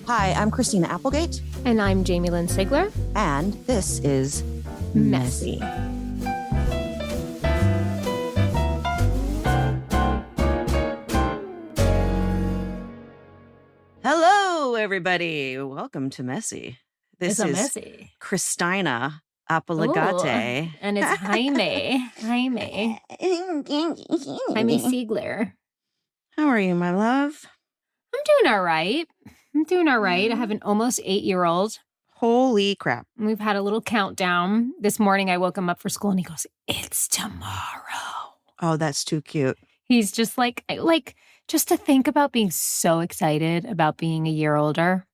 Hi, I'm Christina Applegate. And I'm Jamie-Lynn Sigler. And this is Messy. Hello, everybody. Welcome to Messy. This is Messy. Christina Applegate. And it's Jaime. Jaime Sigler. How are you, my love? I'm doing all right. I have an almost 8-year-old. Holy crap. We've had a little countdown. This morning I woke him up for school and he goes, "It's tomorrow." Oh, that's too cute. He's just like just to think about being so excited about being a year older.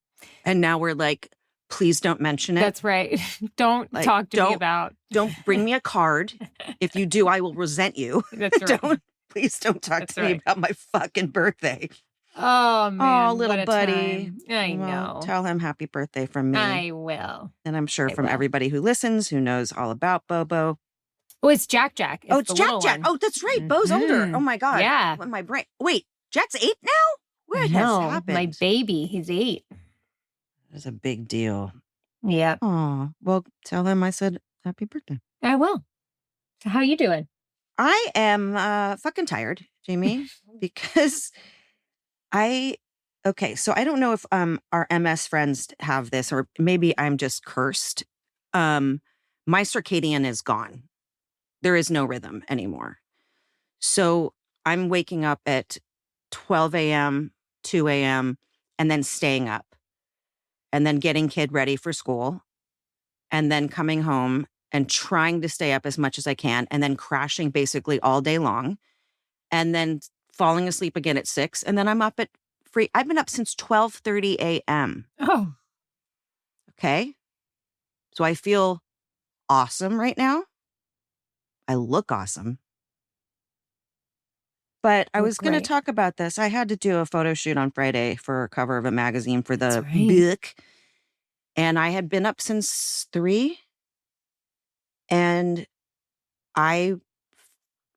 And now we're like, please don't mention it. That's right. Don't talk to me about. Don't bring me a card. If you do, I will resent you. That's right. Please don't talk to me about my fucking birthday. Oh, man. Oh, little buddy. Time. I know. Tell him happy birthday from me. I will. And I'm sure from everybody who listens, who knows all about Bobo. Oh, it's Jack. It's Jack. Oh, that's right. Bo's older. Oh, my God. Yeah. My brain. Wait, Jack's 8 now? What has happened? My baby. He's 8. It's a big deal. Yep. Oh, well, tell him I said happy birthday. I will. So how you doing? I am fucking tired, Jamie, because so I don't know if our MS friends have this, or maybe I'm just cursed. My circadian is gone. There is no rhythm anymore. So I'm waking up at 12 a.m., 2 a.m., and then staying up, and then getting kid ready for school, and then coming home and trying to stay up as much as I can, and then crashing basically all day long, and then falling asleep again at 6, and then I'm up at I've been up since 12:30 a.m. Oh. Okay. So I feel awesome right now. I look awesome. But I was going to talk about this. I had to do a photo shoot on Friday for a cover of a magazine for the book. And I had been up since 3. And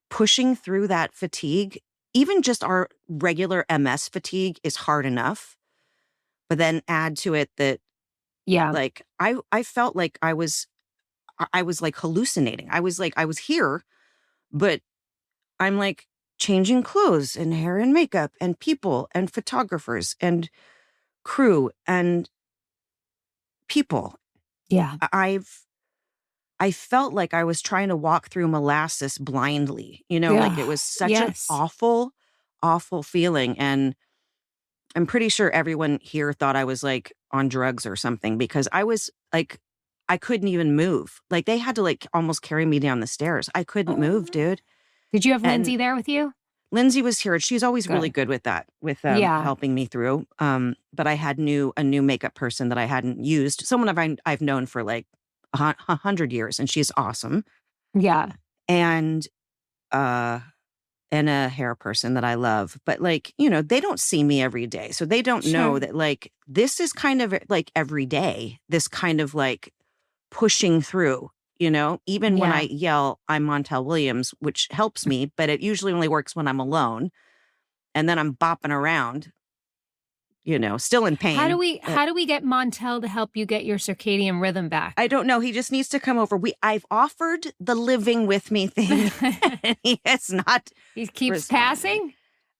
pushing through that fatigue, even just our regular MS fatigue is hard enough. But then add to it that, like, I felt like I was like hallucinating. I was here, but I'm like changing clothes and hair and makeup and people and photographers and crew and people. Yeah. I felt like I was trying to walk through molasses blindly, like it was such an awful, awful feeling. And I'm pretty sure everyone here thought I was like on drugs or something, because I was like, I couldn't even move. Like they had to like almost carry me down the stairs. I couldn't move, dude. Did you have Lindsay there with you? Lindsay was here. She's always really good with that, with helping me through. But I had a new makeup person that I hadn't used. Someone I've known for like 100 years, and she's awesome. Yeah. And a hair person that I love. But like, they don't see me every day. So they don't know that like, this is kind of like every day, this kind of like pushing through, even when I yell, I'm Montel Williams, which helps me, but it usually only works when I'm alone. And then I'm bopping around, still in pain. How do we get Montel to help you get your circadian rhythm back? I don't know. He just needs to come over. I've offered the living with me thing. And he has not. He keeps responded. passing?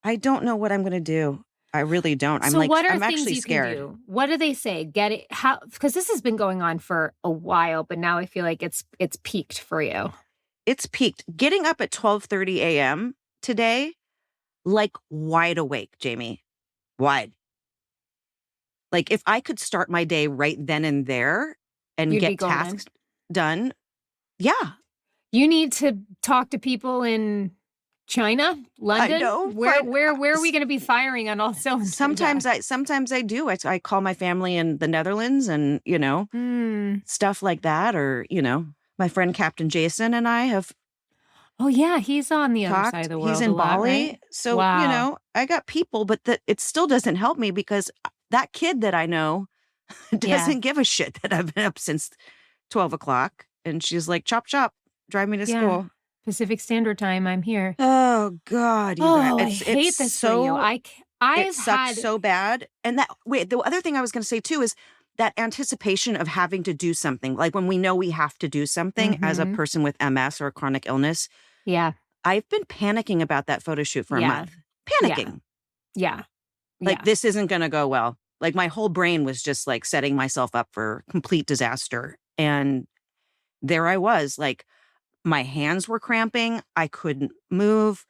I don't know what I'm going to do. I really don't. I'm actually scared. Can do? What do they say? Get it? How? Because this has been going on for a while, but now I feel like it's peaked for you. It's peaked. Getting up at 12:30 a.m. today, like wide awake, Jamie. Wide. Like if I could start my day right then and there and get tasks done. Yeah. You need to talk to people in China, London. I know. Where are we going to be firing on all cylinders? Sometimes I do. I call my family in the Netherlands and, stuff like that. Or, my friend Captain Jason and I have. Oh, yeah. He's on the other side of the world. He's in Bali. Right? So, I got people, but it still doesn't help me because that kid that I know doesn't give a shit that I've been up since 12 o'clock. And she's like, chop, chop, drive me to school. Pacific Standard Time, I'm here. Oh, God. I hate this for you. It sucked so bad. And the other thing I was going to say too is that anticipation of having to do something, like when we know we have to do something as a person with MS or a chronic illness. Yeah. I've been panicking about that photo shoot for a month. Panicking. Yeah. Like, this isn't going to go well. Like, my whole brain was just like setting myself up for complete disaster. And there I was, like, my hands were cramping. I couldn't move.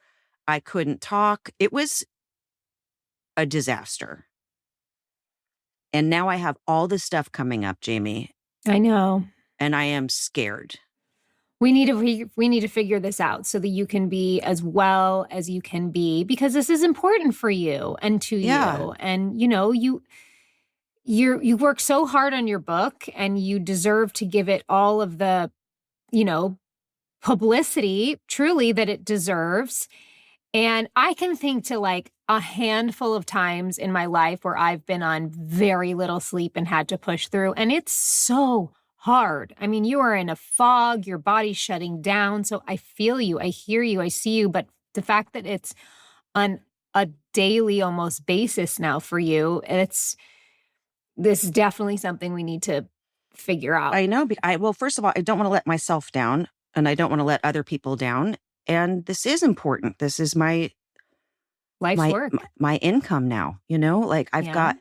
I couldn't talk. It was a disaster. And now I have all this stuff coming up, Jamie. I know. And I am scared. We need to figure this out so that you can be as well as you can be, because this is important for you and to you. And, you know, you work so hard on your book, and you deserve to give it all of the, you know, publicity truly that it deserves. And I can think to like a handful of times in my life where I've been on very little sleep and had to push through. And it's so hard. I mean, you are in a fog, your body's shutting down. So I feel you, I hear you, I see you. But the fact that it's on a daily almost basis now for you, this is definitely something we need to figure out. I know. Well, first of all, I don't want to let myself down, and I don't want to let other people down. And this is important. This is my life's work, my income now, you know, like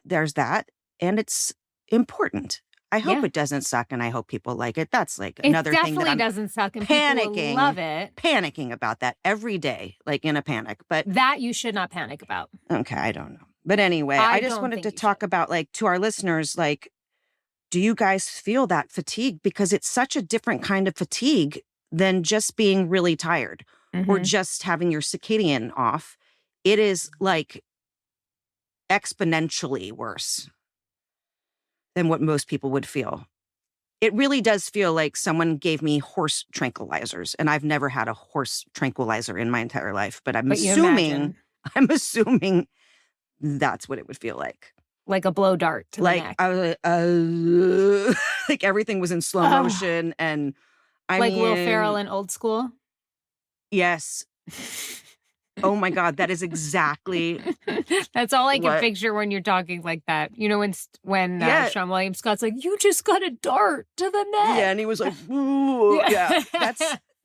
there's that, and it's important. I hope it doesn't suck, and I hope people like it. That's like another thing that definitely doesn't suck, and people love it. Panicking about that every day, like in a panic. But that you should not panic about. Okay, I don't know. But anyway, I just wanted to talk about, like, to our listeners, like, do you guys feel that fatigue? Because it's such a different kind of fatigue than just being really tired or just having your circadian off. It is like exponentially worse than what most people would feel. It really does feel like someone gave me horse tranquilizers, and I've never had a horse tranquilizer in my entire life, but I'm assuming that's what it would feel like. Like a blow dart to the neck. I was like everything was in slow motion, and I mean, Will Ferrell in Old School? Yes. Oh my God, that is exactly. That's all I can picture when you're talking like that. You know, when Sean William Scott's like, "You just got a dart to the neck." Yeah, and he was like, "Ooh." Yeah.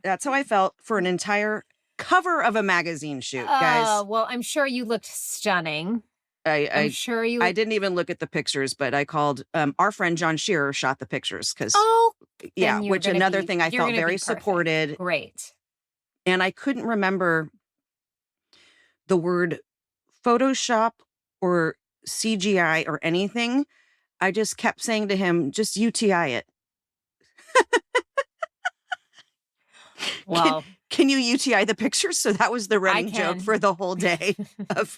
That's how I felt for an entire cover of a magazine shoot, guys. Oh, well, I'm sure you looked stunning. I'm sure you. I didn't even look at the pictures, but I called our friend John Shearer shot the pictures because. Which another thing I felt very supported. Great. And I couldn't remember the word Photoshop or CGI or anything. I just kept saying to him, just UTI it. Wow. Can you UTI the pictures? So that was the running joke for the whole day of,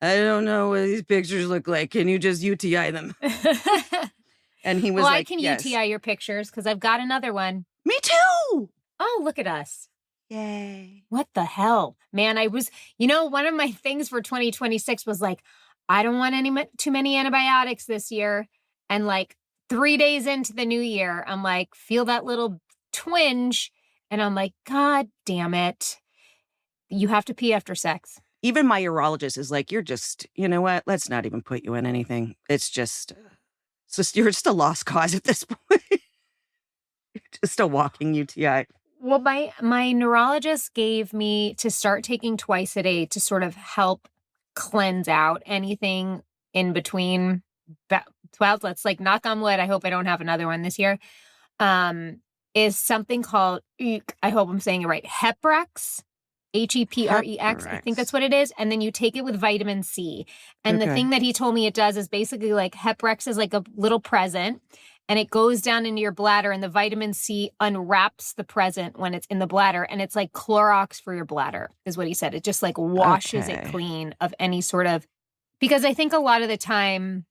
I don't know what these pictures look like. Can you just UTI them? And he was like, I can UTI your pictures because I've got another one. Me too. Oh, look at us. Yay. What the hell? Man, one of my things for 2026 was like, I don't want too many antibiotics this year. And like 3 days into the new year, I'm like, feel that little twinge. And I'm like, God damn it. You have to pee after sex. Even my urologist is like, you're just, you know what? Let's not even put you in anything. It's just you're just a lost cause at this point. You're just a walking UTI. Well, my neurologist gave me to start taking twice a day to sort of help cleanse out anything in between bouts. Let's like knock on wood. I hope I don't have another one this year. Is something called, I hope I'm saying it right, Heprex. Heprex. I think that's what it is. And then you take it with vitamin C. And the thing that he told me it does is basically like Heprex is like a little present, and it goes down into your bladder, and the vitamin C unwraps the present when it's in the bladder. And it's like Clorox for your bladder is what he said. It just like washes it clean of any sort of, because I think a lot of the time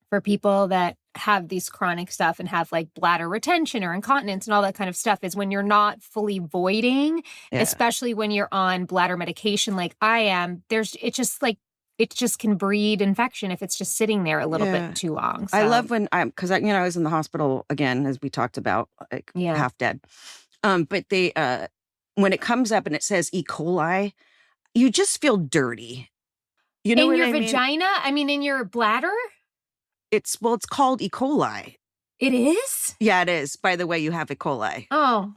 for people that have these chronic stuff and have like bladder retention or incontinence and all that kind of stuff is when you're not fully voiding, especially when you're on bladder medication like I am, it just can breed infection if it's just sitting there a little bit too long. So. I love when because I was in the hospital again, as we talked about, like half dead. But they, when it comes up and it says E. coli, you just feel dirty. You know in what your I mean? vagina? I mean, in your bladder? It's called E. coli. It is? Yeah, it is. By the way, you have E. coli. Oh,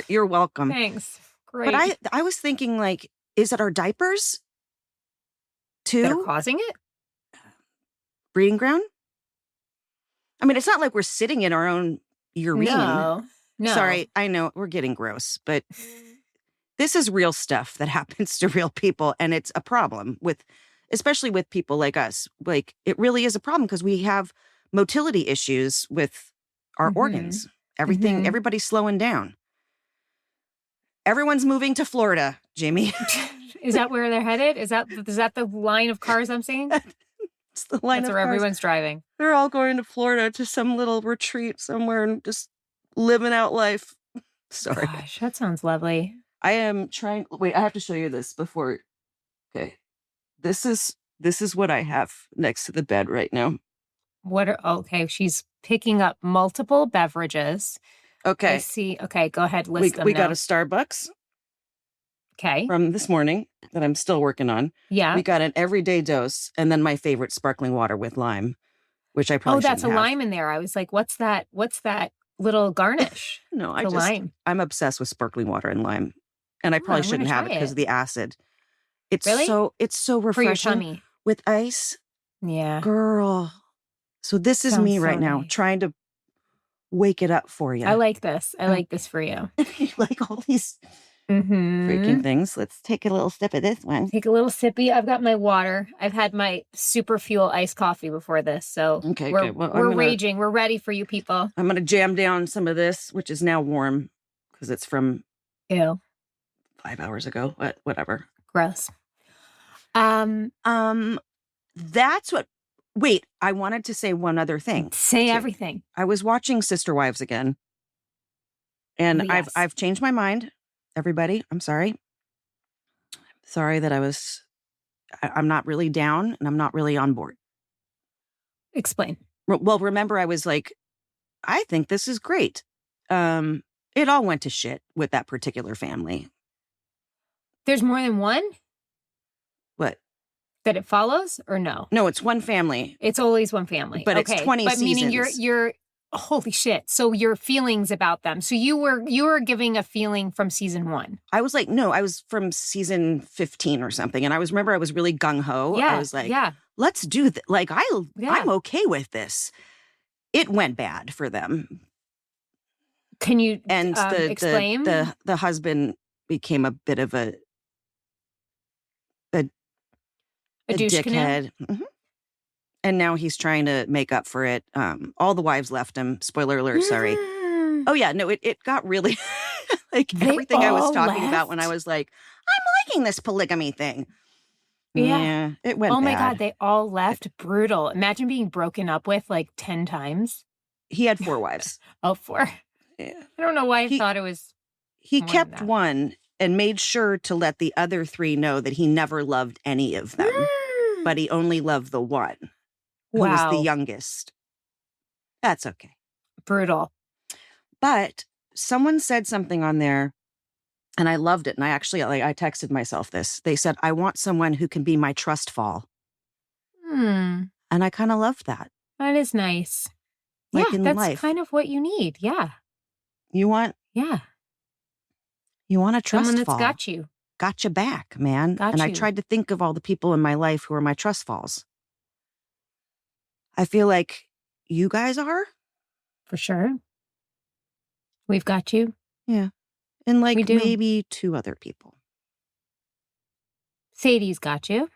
You're welcome. thanks. Great. But I was thinking, like, is it our diapers too? That are causing it? Breeding ground? I mean, it's not like we're sitting in our own urine. No. Sorry, I know we're getting gross, but this is real stuff that happens to real people, and it's a problem especially with people like us. Like, it really is a problem because we have motility issues with our organs. Everything, everybody's slowing down. Everyone's moving to Florida, Jamie. Is that where they're headed? Is that the line of cars I'm seeing? It's the line That's of where cars. everyone's driving. They're all going to Florida to some little retreat somewhere and just living out life. Sorry. Gosh, that sounds lovely. I am trying. Wait, I have to show you this before. Okay. This is what I have next to the bed right now. Okay, she's picking up multiple beverages. Okay. I see. Okay, go ahead. List them We now. got a Starbucks. Okay. From this morning that I'm still working on. Yeah. We got an everyday dose, and then my favorite sparkling water with lime, which I probably that's a shouldn't have. lime in there. I was like, what's that? What's that little garnish? No, lime. I'm obsessed with sparkling water and lime, and I probably shouldn't have it because of the acid. It's really? it's so refreshing for your tummy with ice. Yeah, girl. So this is me right now, trying to wake it up for you. I like this. I like this for you. You like all these freaking things. Let's take a little sip of this one. Take a little sippy. I've got my water. I've had my super fuel iced coffee before this. So okay, we're, good. Well, we're raging. We're ready for you people. I'm going to jam down some of this, which is now warm because it's from 5 hours ago. Whatever. Gross. That's what. Wait, I wanted to say one other thing. Say everything. I was watching Sister Wives again, and yes. I've changed my mind. Everybody, I'm sorry. Sorry that I'm not really down and I'm not really on board. Explain. Well, remember, I was like, I think this is great. It all went to shit with that particular family. There's more than one? What? That it follows or no? No, it's one family. It's always one family. But it's 20 but seasons. Meaning you're holy shit. So your feelings about them. So you were giving a feeling from season 1. I was like, no, I was from season 15 or something. And I was really gung-ho. Yeah, I was like, let's do that. Like, I'm okay with this. It went bad for them. Can you explain? The husband became a bit of a dickhead. Mm-hmm. And now he's trying to make up for it. All the wives left him. Spoiler alert, sorry. Oh, yeah. No, it got really like everything I was talking about when I was like, I'm liking this polygamy thing. Yeah, it went bad. Oh, my God. They all left. Brutal. Imagine being broken up with like 10 times. He had 4 wives. 4. Yeah. I don't know why I thought it was. He kept one and made sure to let the other 3 know that he never loved any of them, but he only loved the one. Who was the youngest. That's okay. Brutal. But someone said something on there, and I loved it. And I actually, I texted myself this. They said, I want someone who can be my trust fall. And I kind of loved that. That is nice. Like in that's life. Kind of what you need. Yeah. You want? Yeah. You want a trust someone that's fall. Got you. Got you back, man. I tried to think of all the people in my life who are my trust falls. I feel like you guys are. For sure. We've got you. Yeah. And like maybe 2 other people. Sadie's got you.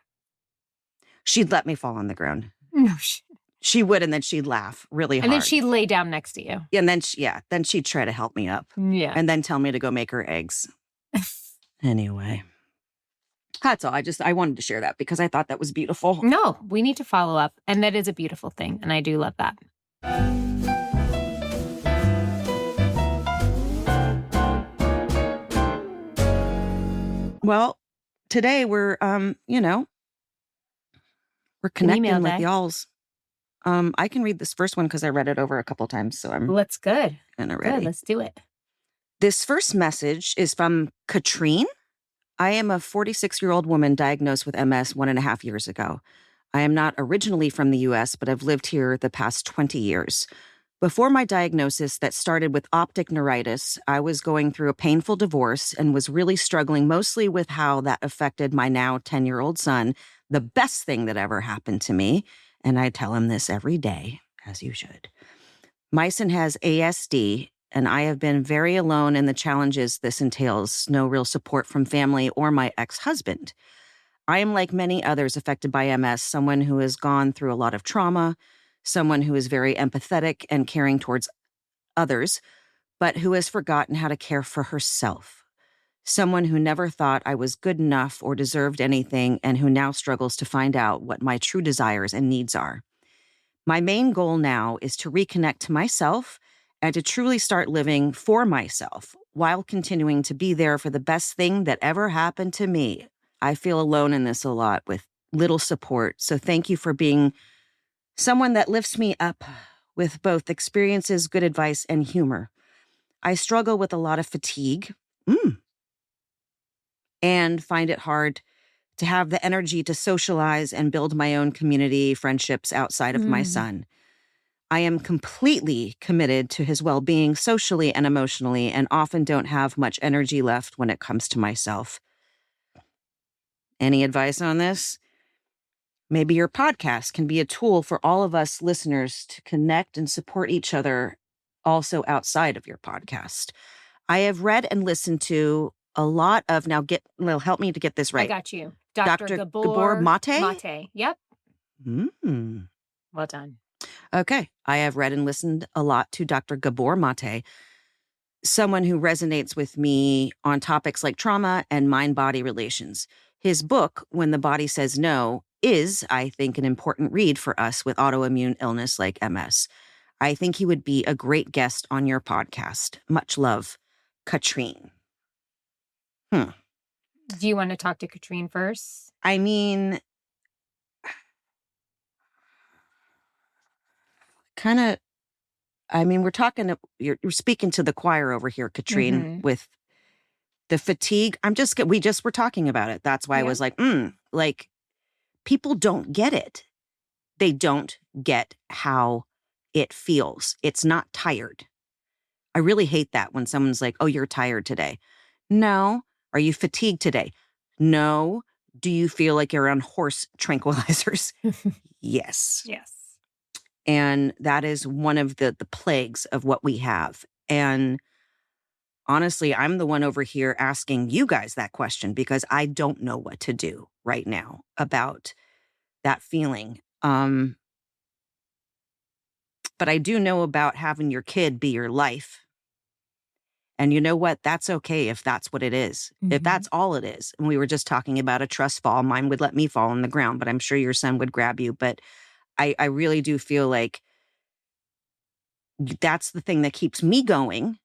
She'd let me fall on the ground. No, she would, and then she'd laugh really hard. And then she'd lay down next to you. Yeah, and then she'd try to help me up. Yeah. And then tell me to go make her eggs. Anyway. That's all. I wanted to share that because I thought that was beautiful. No, we need to follow up. And that is a beautiful thing. And I do love that. Well, today we're connecting with y'all's. I can read this first one because I read it over a couple times. So Let's good. Good, let's do it. This first message is from Katrine. I am a 46-year-old woman diagnosed with MS 1.5 years ago. I am not originally from the US, but I've lived here the past 20 years. Before my diagnosis that started with optic neuritis, I was going through a painful divorce and was really struggling mostly with how that affected my now 10-year-old son, the best thing that ever happened to me. And I tell him this every day, as you should. My son has ASD, and I have been very alone in the challenges this entails. No real support from family or my ex-husband. I am like many others affected by MS, someone who has gone through a lot of trauma, someone who is very empathetic and caring towards others, but who has forgotten how to care for herself. Someone who never thought I was good enough or deserved anything and who now struggles to find out what my true desires and needs are. My main goal now is to reconnect to myself and to truly start living for myself while continuing to be there for the best thing that ever happened to me. I feel alone in this a lot with little support, so thank you for being someone that lifts me up with both experiences, good advice, and humor. I struggle with a lot of fatigue and find it hard to have the energy to socialize and build my own community, friendships outside of my son. I am completely committed to his well-being socially and emotionally and often don't have much energy left when it comes to myself. Any advice on this? Maybe your podcast can be a tool for all of us listeners to connect and support each other also outside of your podcast. I have read and listened to a lot of, help me to get this right. I got you. Dr. Gabor Mate? Mate. Yep. Mm. Well done. Okay. I have read and listened a lot to Dr. Gabor Mate, someone who resonates with me on topics like trauma and mind-body relations. His book, When the Body Says No, is, I think, an important read for us with autoimmune illness like MS. I think he would be a great guest on your podcast. Much love, Katrine. Do you want to talk to Katrine first? I mean, we're talking, you're speaking to the choir over here, Katrine, with the fatigue. We just were talking about it. That's why I was like, people don't get it. They don't get how it feels. It's not tired. I really hate that when someone's like, oh, you're tired today. No. Are you fatigued today? No. Do you feel like you're on horse tranquilizers? Yes. Yes. And that is one of the plagues of what we have. And honestly, I'm the one over here asking you guys that question because I don't know what to do right now about that feeling. But I do know about having your kid be your life. And you know what? That's okay if that's what it is. If that's all it is. And we were just talking about a trust fall. Mine would let me fall on the ground, but I'm sure your son would grab you. But I really do feel like that's the thing that keeps me going.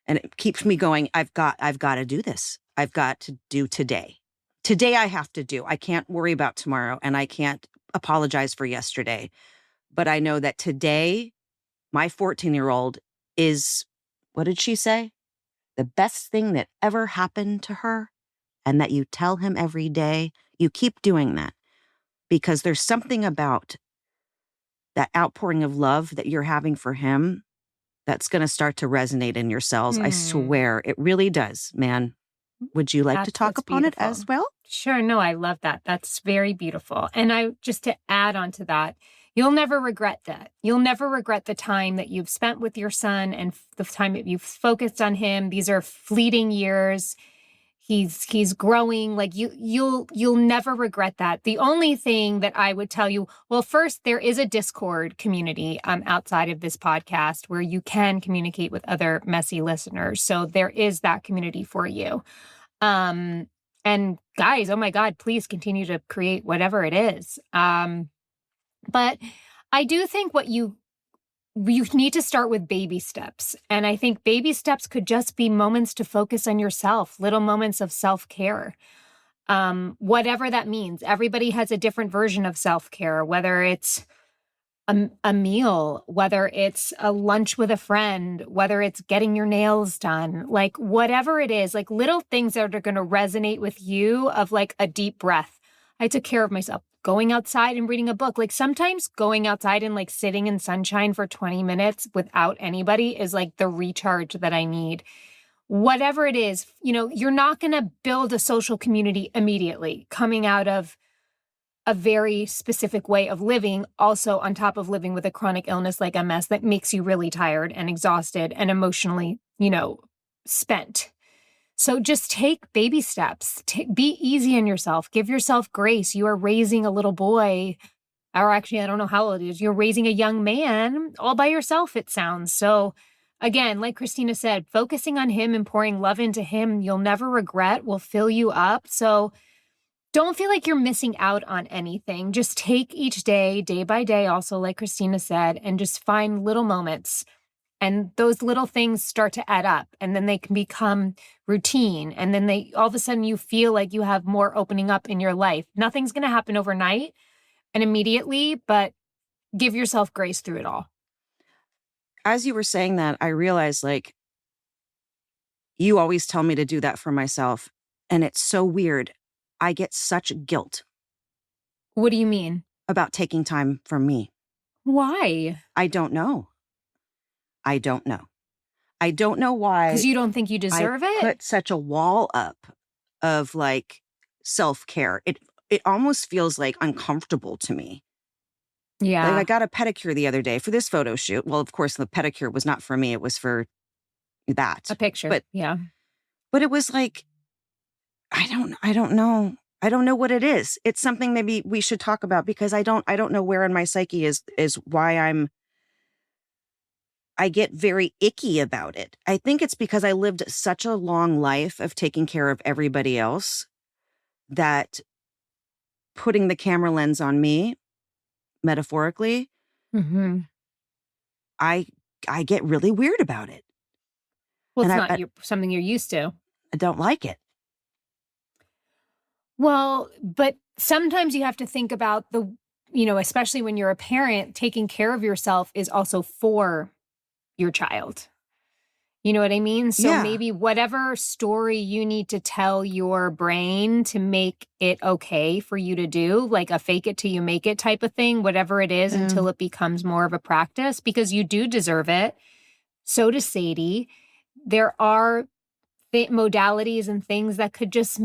And it keeps me going, I've got to do this. I've got to do today. Today I have to do. I can't worry about tomorrow and I can't apologize for yesterday. But I know that today, my 14-year-old is, what did she say? The best thing that ever happened to her, and that you tell him every day. You keep doing that because there's something about that outpouring of love that you're having for him that's going to start to resonate in your cells. I swear it really does, man. Would you like to talk upon it as well? Sure. No, I love that. That's very beautiful. And just to add on to that, you'll never regret that. You'll never regret the time that you've spent with your son and the time that you've focused on him. These are fleeting years. He's growing. Like you'll never regret that. The only thing that I would tell you, well, first, there is a Discord community outside of this podcast where you can communicate with other messy listeners. So there is that community for you. And guys, oh my God, please continue to create whatever it is. But I do think you need to start with baby steps. And I think baby steps could just be moments to focus on yourself, little moments of self-care. Whatever that means. Everybody has a different version of self-care, whether it's a meal, whether it's a lunch with a friend, whether it's getting your nails done, like whatever it is, like little things that are going to resonate with you of like a deep breath. I took care of myself. Going outside and reading a book. Like sometimes going outside and like sitting in sunshine for 20 minutes without anybody is like the recharge that I need. Whatever it is, you're not going to build a social community immediately coming out of a very specific way of living, also on top of living with a chronic illness like MS that makes you really tired and exhausted and emotionally, spent. So just take baby steps. Be easy on yourself. Give yourself grace. You are raising a little boy, or actually, I don't know how old it is. You're raising a young man all by yourself, it sounds. So again, like Christina said, focusing on him and pouring love into him, you'll never regret, will fill you up. So don't feel like you're missing out on anything. Just take each day, day by day, also, like Christina said, and just find little moments. And those little things start to add up, and then they can become routine. And then all of a sudden you feel like you have more opening up in your life. Nothing's going to happen overnight and immediately, but give yourself grace through it all. As you were saying that, I realized like you always tell me to do that for myself. And it's so weird. I get such guilt. What do you mean? About taking time for me. Why? I don't know. I don't know. I don't know why. Because you don't think you deserve it? Put such a wall up of like self-care. It almost feels like uncomfortable to me. Yeah. Like I got a pedicure the other day for this photo shoot. Well, of course, the pedicure was not for me. It was for that. A picture. But yeah. But it was like, I don't know. I don't know what it is. It's something maybe we should talk about because I don't know where in my psyche is why I get very icky about it. I think it's because I lived such a long life of taking care of everybody else that putting the camera lens on me, metaphorically, Mm-hmm. I get really weird about it. Well, it's not something you're used to. I don't like it. Well, but sometimes you have to think about especially when you're a parent, taking care of yourself is also for your child. You know what I mean? So maybe whatever story you need to tell your brain to make it okay for you to do, like a fake it till you make it type of thing, whatever it is, until it becomes more of a practice, because you do deserve it. So does Sadie. There are modalities and things that could just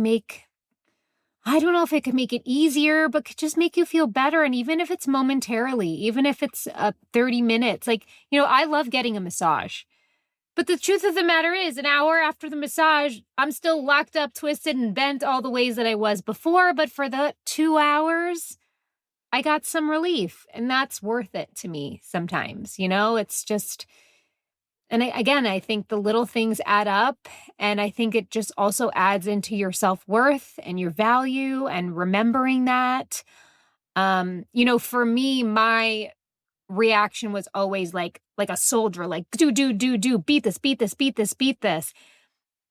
I don't know if it could make it easier, but could just make you feel better. And even if it's momentarily, even if it's 30 minutes, like, I love getting a massage. But the truth of the matter is, an hour after the massage, I'm still locked up, twisted, and bent all the ways that I was before. But for the 2 hours, I got some relief. And that's worth it to me sometimes. It's just... And I think the little things add up, and I think it just also adds into your self-worth and your value and remembering that. For me, my reaction was always like a soldier, like do, beat this, beat this, beat this, beat this.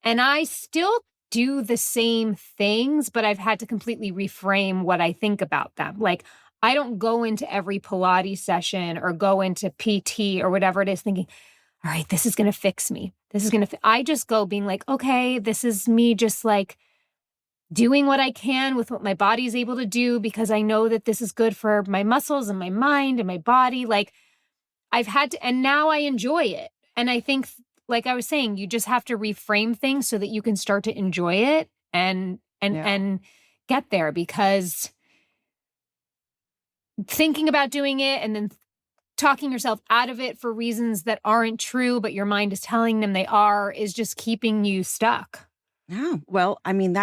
And I still do the same things, but I've had to completely reframe what I think about them. Like, I don't go into every Pilates session or go into PT or whatever it is thinking, all right, this is going to fix me. I just go being like, okay, this is me just like doing what I can with what my body's able to do, because I know that this is good for my muscles and my mind and my body. Like, I've had to, and now I enjoy it. And I think, like I was saying, you just have to reframe things so that you can start to enjoy it and get there, because thinking about doing it and then talking yourself out of it for reasons that aren't true, but your mind is telling them they are, is just keeping you stuck. No. Well, I mean,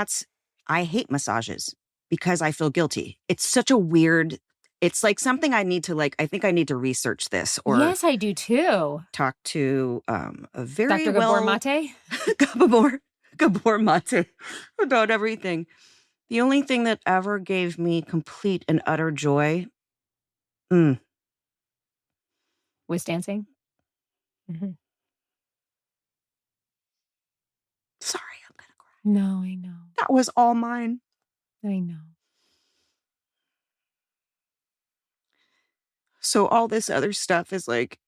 I hate massages because I feel guilty. It's such a weird, it's like something I need to I think I need to research this, or yes, I do too. Talk to a very Dr. Gabor Mate? Gabor Mate about everything. The only thing that ever gave me complete and utter joy was dancing. Mm-hmm. Sorry, I'm gonna cry. No, I know. That was all mine. I know. So all this other stuff is like,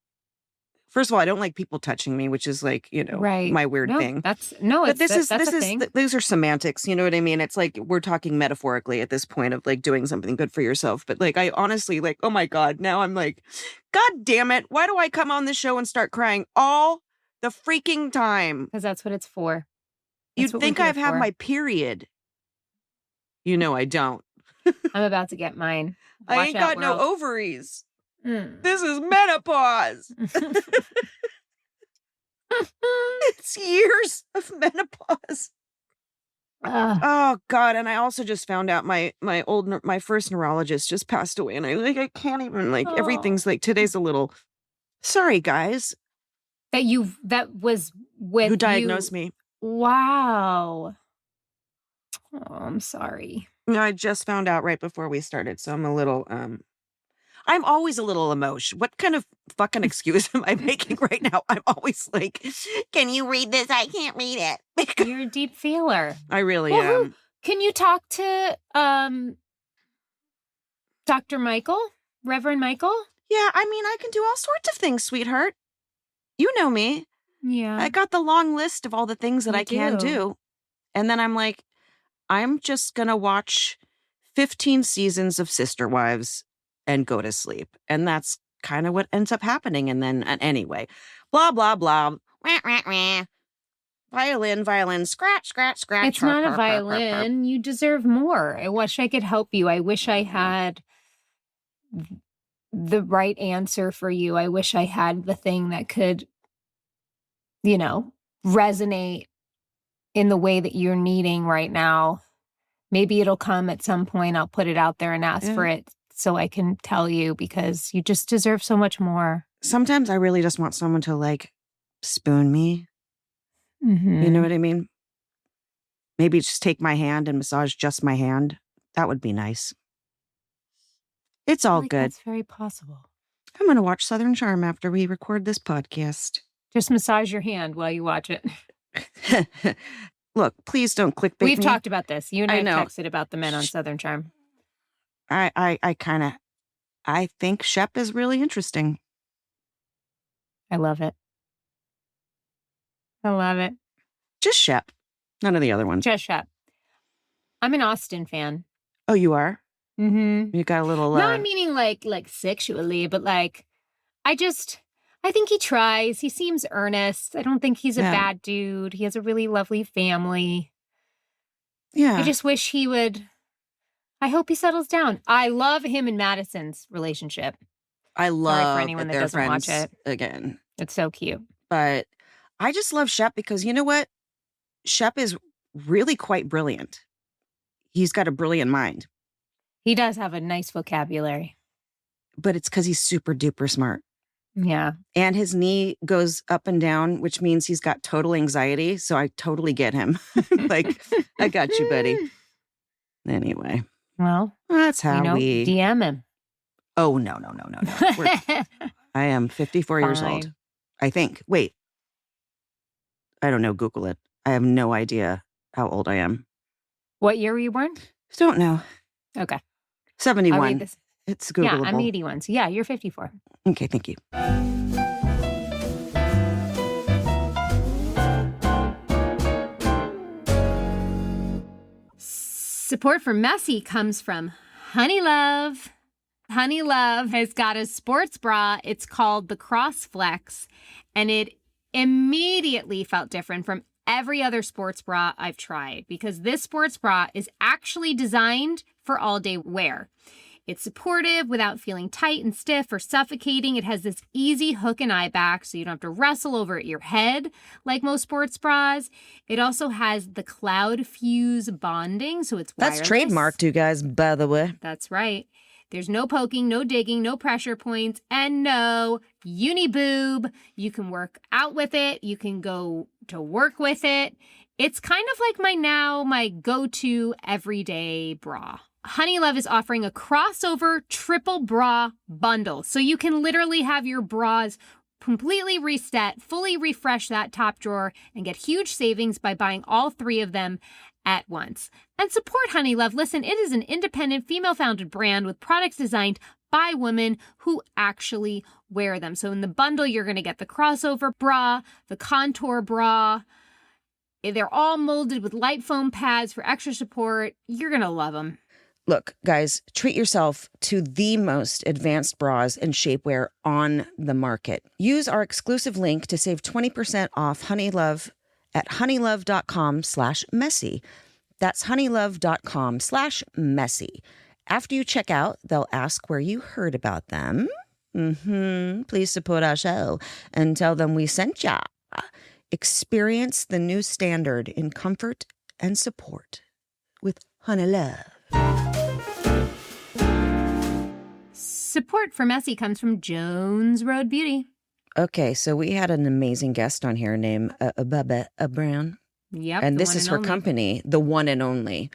first of all, I don't like people touching me, which is like, Right. my weird No, thing. that's But that's a thing. these are semantics. You know what I mean? It's like we're talking metaphorically at this point of like doing something good for yourself. But like, I honestly like, oh my God, now I'm like, God damn it. Why do I come on this show and start crying all the freaking time? Because that's what it's for. You'd think I've had my period. I don't. I'm about to get mine. I ain't got no ovaries. This is menopause. It's years of menopause. Oh God! And I also just found out my first neurologist just passed away, and I can't even everything's like today's a little. Sorry, guys. That was with who diagnosed me. Wow. Oh, I'm sorry. I just found out right before we started, so I'm a little I'm always a little emotional. What kind of fucking excuse am I making right now? I'm always like, can you read this? I can't read it. You're a deep feeler. I really am. Can you talk to Dr. Michael? Reverend Michael? Yeah, I mean, I can do all sorts of things, sweetheart. You know me. Yeah. I got the long list of all the things that I can do. And then I'm like, I'm just going to watch 15 seasons of Sister Wives and go to sleep. And that's kind of what ends up happening. And then anyway, blah, blah, blah. Wah, wah, wah. Violin, scratch, scratch, scratch. It's not a violin. You deserve more. I wish I could help you. I wish I had the right answer for you. I wish I had the thing that could, resonate in the way that you're needing right now. Maybe it'll come at some point. I'll put it out there and ask for it so I can tell you, because you just deserve so much more. Sometimes I really just want someone to spoon me. Mm-hmm. You know what I mean? Maybe just take my hand and massage just my hand. That would be nice. It's all good. That's very possible. I'm going to watch Southern Charm after we record this podcast. Just massage your hand while you watch it. Look, please don't clickbait me. We've talked about this. You and I have texted about the men on Southern Charm. I think Shep is really interesting. I love it. I love it. Just Shep. None of the other ones. Just Shep. I'm an Austin fan. Oh, you are? Mm-hmm. You got a little... Not meaning like sexually, but I think he tries. He seems earnest. I don't think he's a bad dude. He has a really lovely family. Yeah. I just wish he would... I hope he settles down. I love him and Madison's relationship. I love Sorry for anyone that doesn't watch it. Again. It's so cute. But I just love Shep because you know what? Shep is really quite brilliant. He's got a brilliant mind. He does have a nice vocabulary. But it's because he's super duper smart. Yeah. And his knee goes up and down, which means he's got total anxiety. So I totally get him. I got you, buddy. Anyway. Well, that's how we DM him. Oh, no. I am 54 years old. I think. Wait. I don't know. Google it. I have no idea how old I am. What year were you born? Don't know. Okay. 71. It's Googleable. Yeah, I'm 81. So yeah, you're 54. Okay, thank you. Support for Messy comes from Honey Love. Honey Love has got a sports bra. It's called the Cross Flex, and it immediately felt different from every other sports bra I've tried because this sports bra is actually designed for all-day wear. It's supportive without feeling tight and stiff or suffocating. It has this easy hook and eye back so you don't have to wrestle over your head like most sports bras. It also has the Cloud Fuse bonding, so it's wireless. That's trademarked, you guys, by the way. That's right. There's no poking, no digging, no pressure points, and no uni-boob. You can work out with it. You can go to work with it. It's kind of like my go-to everyday bra. Honey Love is offering a crossover triple bra bundle. So you can literally have your bras completely reset, fully refresh that top drawer, and get huge savings by buying all three of them at once. And support Honey Love. Listen, it is an independent, female-founded brand with products designed by women who actually wear them. So in the bundle, you're going to get the crossover bra, the contour bra. They're all molded with light foam pads for extra support. You're going to love them. Look, guys, treat yourself to the most advanced bras and shapewear on the market. Use our exclusive link to save 20% off Honeylove at honeylove.com/messy. That's honeylove.com/messy. After you check out, they'll ask where you heard about them. Please support our show and tell them we sent ya. Experience the new standard in comfort and support with Honeylove. Support for Messy comes from Jones Road Beauty. Okay, so we had an amazing guest on here named Bubba Brown. Yep. And this is her company, The One and Only,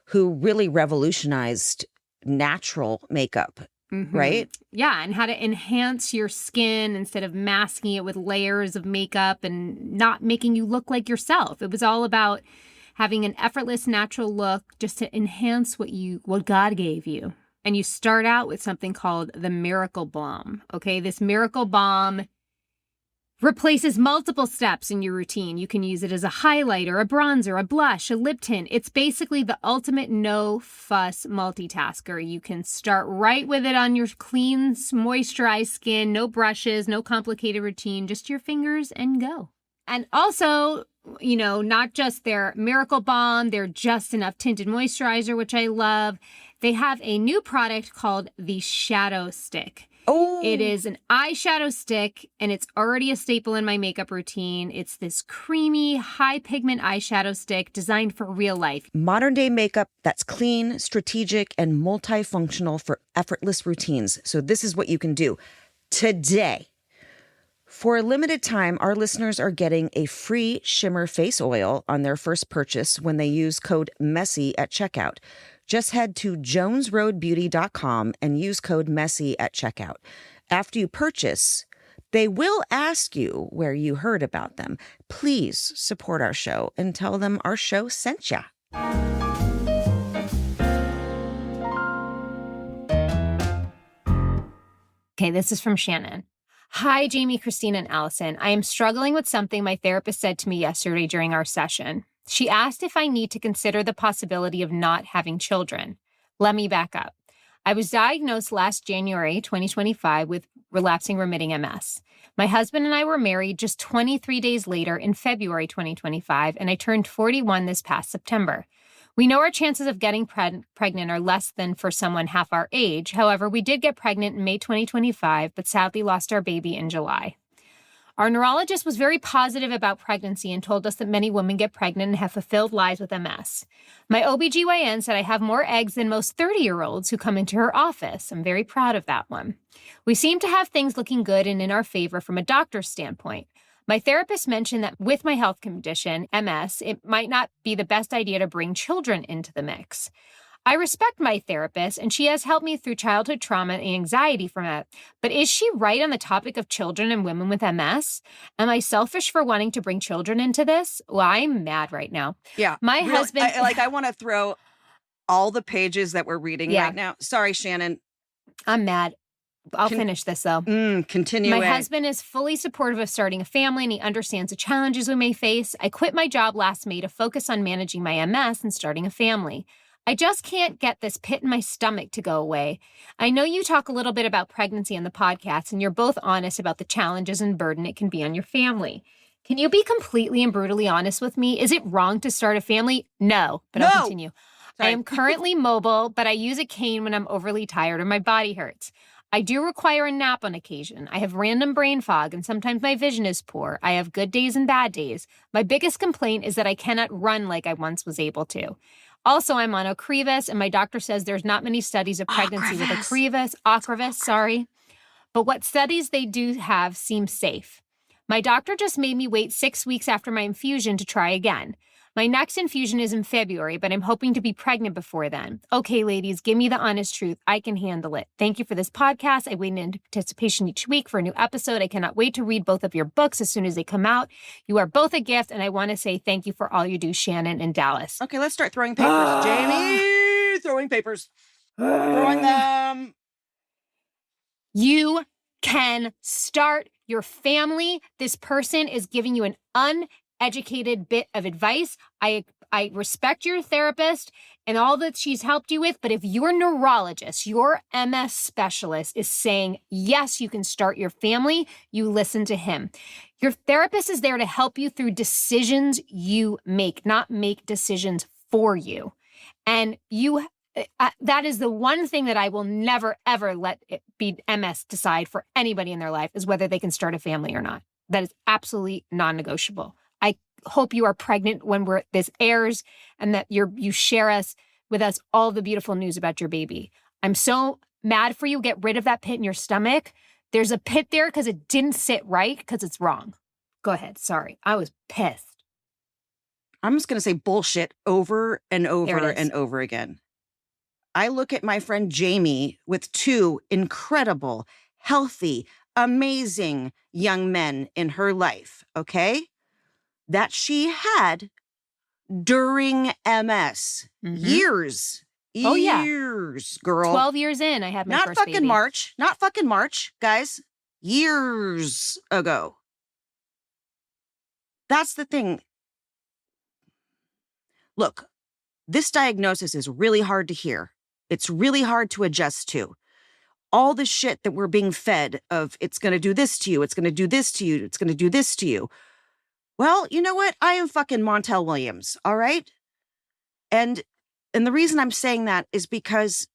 who really revolutionized natural makeup, right? Yeah, and how to enhance your skin instead of masking it with layers of makeup and not making you look like yourself. It was all about having an effortless, natural look just to enhance what God gave you. And you start out with something called the Miracle Balm. Okay, this Miracle Balm replaces multiple steps in your routine. You can use it as a highlighter, a bronzer, a blush, a lip tint. It's basically the ultimate no-fuss multitasker. You can start right with it on your clean, moisturized skin, no brushes, no complicated routine, just your fingers and go. And also, you know, not just their Miracle Balm, their Just Enough Tinted Moisturizer, which I love. They have a new product called the Shadow Stick. Oh, it is an eyeshadow stick, and it's already a staple in my makeup routine. It's this creamy, high pigment eyeshadow stick designed for real life. Modern day makeup that's clean, strategic, and multifunctional for effortless routines. So this is what you can do today. For a limited time, our listeners are getting a free shimmer face oil on their first purchase when they use code MESSY at checkout. Just head to jonesroadbeauty.com and use code MESSY at checkout. After you purchase, they will ask you where you heard about them. Please support our show and tell them our show sent ya. Okay, this is from Shannon. Hi, Jamie, Christina, and Allison. I am struggling with something my therapist said to me yesterday during our session. She asked if I need to consider the possibility of not having children. Let me back up. I was diagnosed last January 2025 with relapsing remitting MS. My husband and I were married just 23 days later in February 2025, and I turned 41 this past September. We know our chances of getting pregnant are less than for someone half our age. However, we did get pregnant in May 2025, but sadly lost our baby in July. Our neurologist was very positive about pregnancy and told us that many women get pregnant and have fulfilled lives with MS. My OBGYN said I have more eggs than most 30-year-olds who come into her office. I'm very proud of that one. We seem to have things looking good and in our favor from a doctor's standpoint. My therapist mentioned that with my health condition, MS, it might not be the best idea to bring children into the mix. I respect my therapist, and she has helped me through childhood trauma and anxiety from it. But is she right on the topic of children and women with MS? Am I selfish for wanting to bring children into this? Well, I'm mad right now. Yeah. My husband... I want to throw all the pages that we're reading right now. Sorry, Shannon. I'm mad. I'll finish this, though. Continue. My husband is fully supportive of starting a family, and he understands the challenges we may face. I quit my job last May to focus on managing my MS and starting a family. I just can't get this pit in my stomach to go away. I know you talk a little bit about pregnancy on the podcast, and you're both honest about the challenges and burden it can be on your family. Can you be completely and brutally honest with me? Is it wrong to start a family? No, but I'll continue. Sorry. I am currently mobile, but I use a cane when I'm overly tired or my body hurts. I do require a nap on occasion. I have random brain fog, and sometimes my vision is poor. I have good days and bad days. My biggest complaint is that I cannot run like I once was able to. Also, I'm on Ocrevus, and my doctor says there's not many studies of pregnancy with Ocrevus, sorry. But what studies they do have seem safe. My doctor just made me wait 6 weeks after my infusion to try again. My next infusion is in February, but I'm hoping to be pregnant before then. Okay, ladies, give me the honest truth. I can handle it. Thank you for this podcast. I wait in anticipation each week for a new episode. I cannot wait to read both of your books as soon as they come out. You are both a gift, and I want to say thank you for all you do, Shannon and Dallas. Okay, let's start throwing papers. Jamie, throwing papers. Throwing them. You can start your family. This person is giving you an uneducated bit of advice. I respect your therapist and all that she's helped you with, but if your neurologist, your MS specialist is saying, yes, you can start your family, you listen to him. Your therapist is there to help you through decisions you make, not make decisions for you. And that is the one thing that I will never, ever let it be MS decide for anybody in their life, is whether they can start a family or not. That is absolutely non-negotiable. I hope you are pregnant when this airs, and that you share with us all the beautiful news about your baby. I'm so mad for you. Get rid of that pit in your stomach. There's a pit there because it didn't sit right, because it's wrong. Go ahead. Sorry. I was pissed. I'm just going to say bullshit over and over and over again. I look at my friend Jamie with 2 incredible, healthy, amazing young men in her life, okay? That she had during MS. Mm-hmm. Years. Oh, yeah. Years, girl. 12 years in, I had my first baby. Not fucking March, guys. Years ago. That's the thing. Look, this diagnosis is really hard to hear. It's really hard to adjust to. All the shit that we're being fed of, it's going to do this to you, it's going to do this to you, it's going to do this to you. Well, you know what? I am fucking Montel Williams, all right? And the reason I'm saying that is because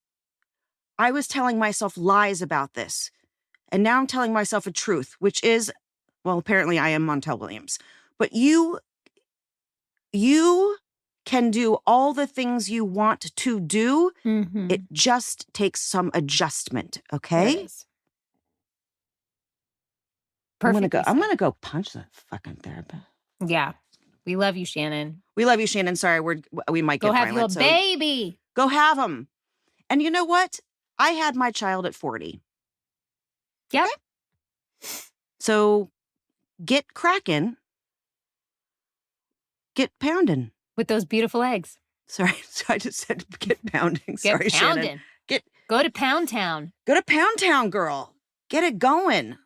I was telling myself lies about this. And now I'm telling myself a truth, which is, well, apparently I am Montel Williams. But you can do all the things you want to do. Mm-hmm. It just takes some adjustment, okay? I'm gonna go punch that fucking therapist. Yeah. We love you, Shannon. We love you, Shannon. Sorry, we might get violent. Go have your baby. Go have him. And you know what? I had my child at 40. Yep. Okay? So get cracking. Get pounding. With those beautiful eggs. Sorry, so I just said get pounding. Sorry, get pounding. Shannon. Go to Pound Town. Go to Pound Town, girl. Get it going.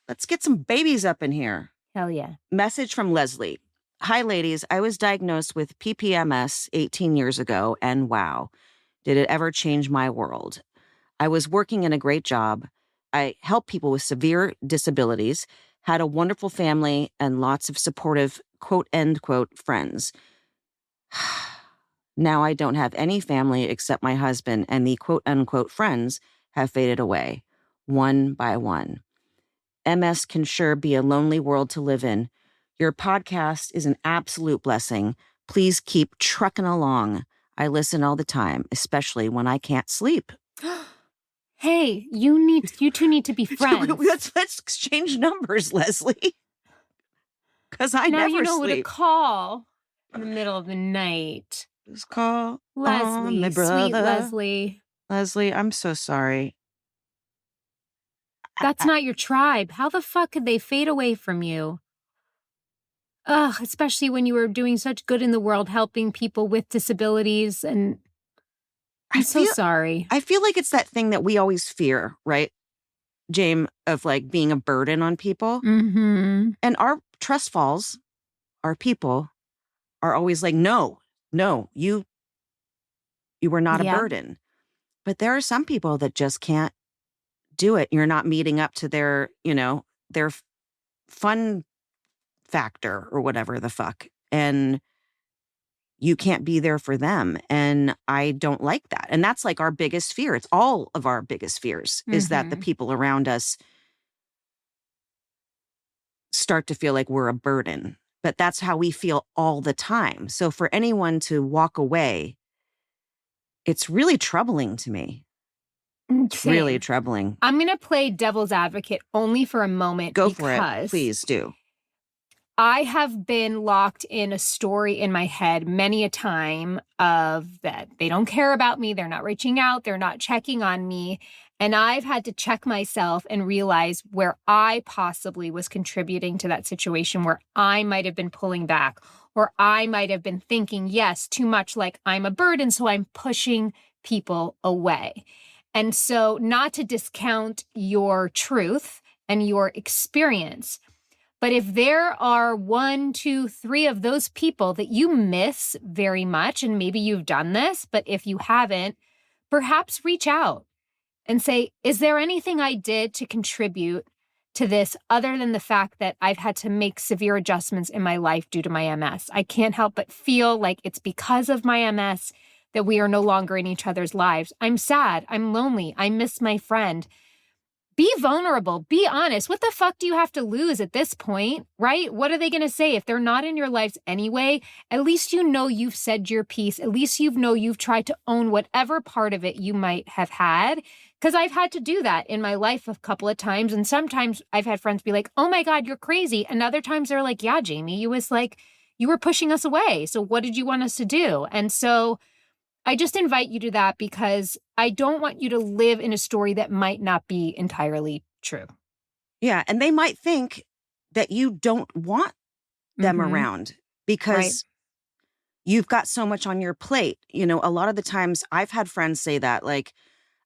Let's get some babies up in here. Hell yeah. Message from Leslie. Hi, ladies. I was diagnosed with PPMS 18 years ago, and wow, did it ever change my world. I was working in a great job. I helped people with severe disabilities, had a wonderful family, and lots of supportive, quote, end quote, friends. Now I don't have any family except my husband, and the quote, unquote, friends have faded away, one by one. MS can sure be a lonely world to live in. Your podcast is an absolute blessing. Please keep trucking along. I listen all the time, especially when I can't sleep. Hey, you two need to be friends. Let's exchange numbers, Leslie. Because I never sleep. Now you know who to call in the middle of the night. Just call Leslie, my brother. Sweet Leslie. Leslie, I'm so sorry. That's not your tribe. How the fuck could they fade away from you? Ugh, especially when you were doing such good in the world, helping people with disabilities. And I'm so sorry. I feel like it's that thing that we always fear, right, James, of like being a burden on people. Mm-hmm. And our trust falls, our people are always like, no, you were not a burden. But there are some people that just can't do it. You're not meeting up to their fun factor or whatever the fuck. And you can't be there for them. And I don't like that. And that's like our biggest fear. It's all of our biggest fears is that the people around us start to feel like we're a burden. But that's how we feel all the time. So for anyone to walk away, it's really troubling to me. It's really troubling. I'm going to play devil's advocate only for a moment. Go for it. Please do. I have been locked in a story in my head many a time of that they don't care about me. They're not reaching out. They're not checking on me. And I've had to check myself and realize where I possibly was contributing to that situation, where I might have been pulling back, or I might have been thinking, yes, too much like I'm a burden, so I'm pushing people away. And so not to discount your truth and your experience, but if there are 1, 2, 3 of those people that you miss very much, and maybe you've done this, but if you haven't, perhaps reach out and say, is there anything I did to contribute to this other than the fact that I've had to make severe adjustments in my life due to my MS? I can't help but feel like it's because of my MS that we are no longer in each other's lives. I'm sad. I'm lonely. I miss my friend. Be vulnerable. Be honest. What the fuck do you have to lose at this point, right? What are they going to say? If they're not in your lives anyway, at least you know you've said your piece. At least you know you've tried to own whatever part of it you might have had. Because I've had to do that in my life a couple of times. And sometimes I've had friends be like, oh my God, you're crazy. And other times they're like, yeah, Jamie, you were pushing us away. So what did you want us to do? And so I just invite you to that because I don't want you to live in a story that might not be entirely true. Yeah. And they might think that you don't want them around because you've got so much on your plate. You know, a lot of the times I've had friends say that, like,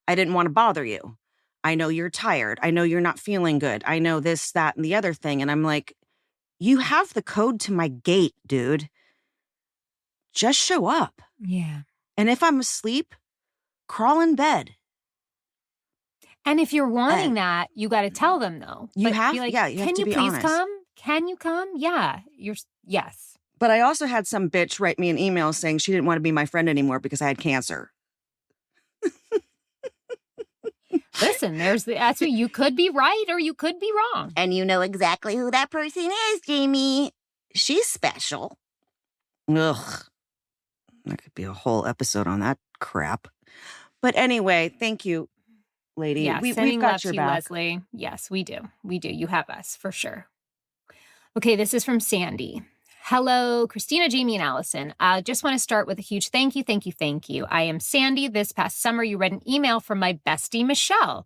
I didn't want to bother you. I know you're tired. I know you're not feeling good. I know this, that, and the other thing. And I'm like, you have the code to my gate, dude. Just show up. Yeah. And if I'm asleep, crawl in bed. And if you're wanting that, you got to tell them though. You have, be like, yeah, you have to be please honest. come? Can you come? Yeah. Yes. But I also had some bitch write me an email saying she didn't want to be my friend anymore because I had cancer. Listen, that's what you could be right or you could be wrong. And you know exactly who that person is, Jamie. She's special. Ugh. That could be a whole episode on that crap. But anyway, thank you, lady. Yeah, We've sending got love your to you, back. Leslie. Yes, we do. We do. You have us, for sure. Okay, this is from Sandy. Hello, Christina, Jamie, and Allison. I just want to start with a huge thank you, thank you, thank you. I am Sandy. This past summer, you read an email from my bestie, Michelle.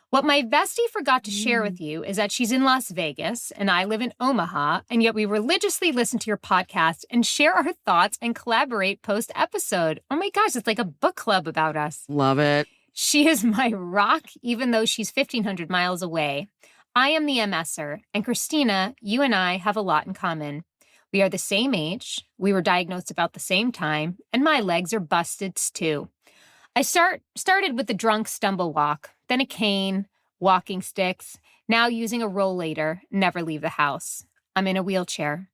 What my bestie forgot to share with you is that she's in Las Vegas and I live in Omaha, and yet we religiously listen to your podcast and share our thoughts and collaborate post-episode. Oh my gosh, it's like a book club about us. Love it. She is my rock, even though she's 1,500 miles away. I am the MSer, and Christina, you and I have a lot in common. We are the same age, we were diagnosed about the same time, and my legs are busted too. I started with the drunk stumble walk, then a cane, walking sticks, now using a rollator, never leave the house. I'm in a wheelchair.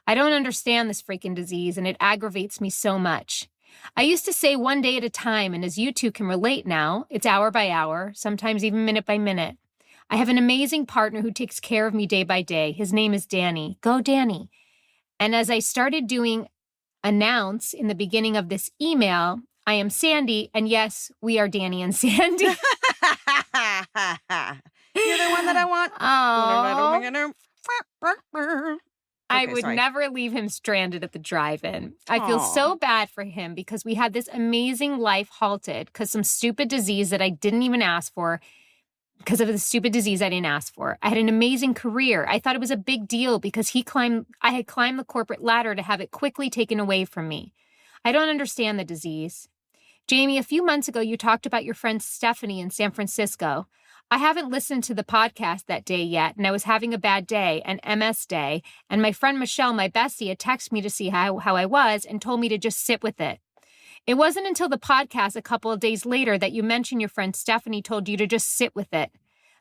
I don't understand this freaking disease, and it aggravates me so much. I used to say one day at a time, and as you two can relate now, it's hour by hour, sometimes even minute by minute. I have an amazing partner who takes care of me day by day. His name is Danny. Go, Danny. And as I started doing announce in the beginning of this email, I am Sandy, and yes, we are Danny and Sandy. You're the one that I want. Oh. I would never leave him stranded at the drive-in. I feel so bad for him because we had this amazing life halted because some stupid disease that I didn't even ask for. Because of the stupid disease I didn't ask for. I had an amazing career. I thought it was a big deal because I had climbed the corporate ladder to have it quickly taken away from me. I don't understand the disease. Jamie, a few months ago, you talked about your friend Stephanie in San Francisco. I haven't listened to the podcast that day yet, and I was having a bad day, an MS day, and my friend Michelle, my bestie, had texted me to see how I was and told me to just sit with it. It wasn't until the podcast a couple of days later that you mentioned your friend Stephanie told you to just sit with it.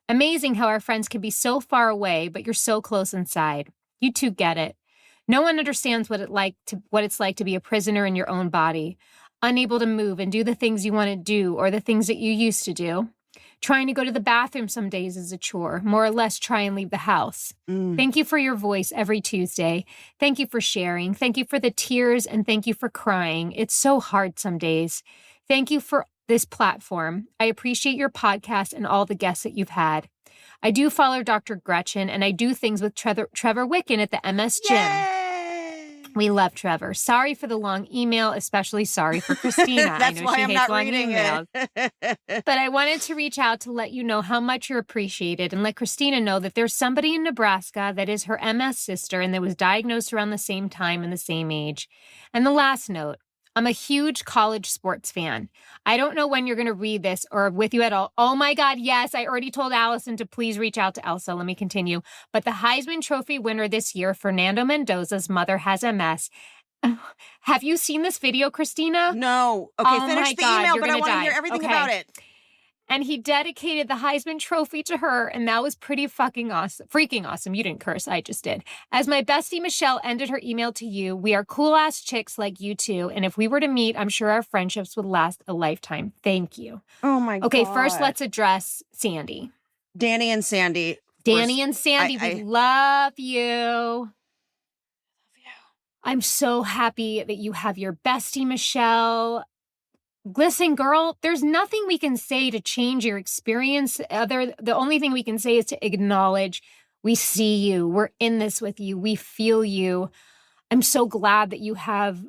Amazing how our friends can be so far away, but you're so close inside. You two get it. No one understands what it's like to be a prisoner in your own body, unable to move and do the things you want to do or the things that you used to do. Trying to go to the bathroom some days is a chore, more or less try and leave the house. Thank you for your voice every Tuesday. Thank you for sharing. Thank you for the tears and thank you for crying. It's so hard some days. Thank you for this platform. I appreciate your podcast and all the guests that you've had. I do follow Dr. Gretchen and I do things with Trevor Wicken at the MS Gym. Yay! We love Trevor. Sorry for the long email, especially sorry for Christina. That's I know why she I'm hates not long reading emails. it. But I wanted to reach out to let you know how much you're appreciated and let Christina know that there's somebody in Nebraska that is her MS sister and that was diagnosed around the same time and the same age. And the last note, I'm a huge college sports fan. I don't know when you're going to read this or with you at all. Oh my God, yes. I already told Allison to please reach out to Elsa. Let me continue. But the Heisman Trophy winner this year, Fernando Mendoza's mother has MS. Have you seen this video, Christina? No. Okay, Oh finish my the God, email, you're but I gonna want to die. hear everything Okay. about it. And he dedicated the Heisman Trophy to her, and that was pretty fucking awesome. Freaking awesome. You didn't curse, I just did. As my bestie Michelle ended her email to you, we are cool-ass chicks like you two, and if we were to meet, I'm sure our friendships would last a lifetime. Thank you. Oh my God. Okay, first let's address Sandy. Danny and Sandy. Danny and Sandy, we love you. I'm so happy that you have your bestie, Michelle. Listen, girl, there's nothing we can say to change your experience. The only thing we can say is to acknowledge we see you. We're in this with you. We feel you. I'm so glad that you have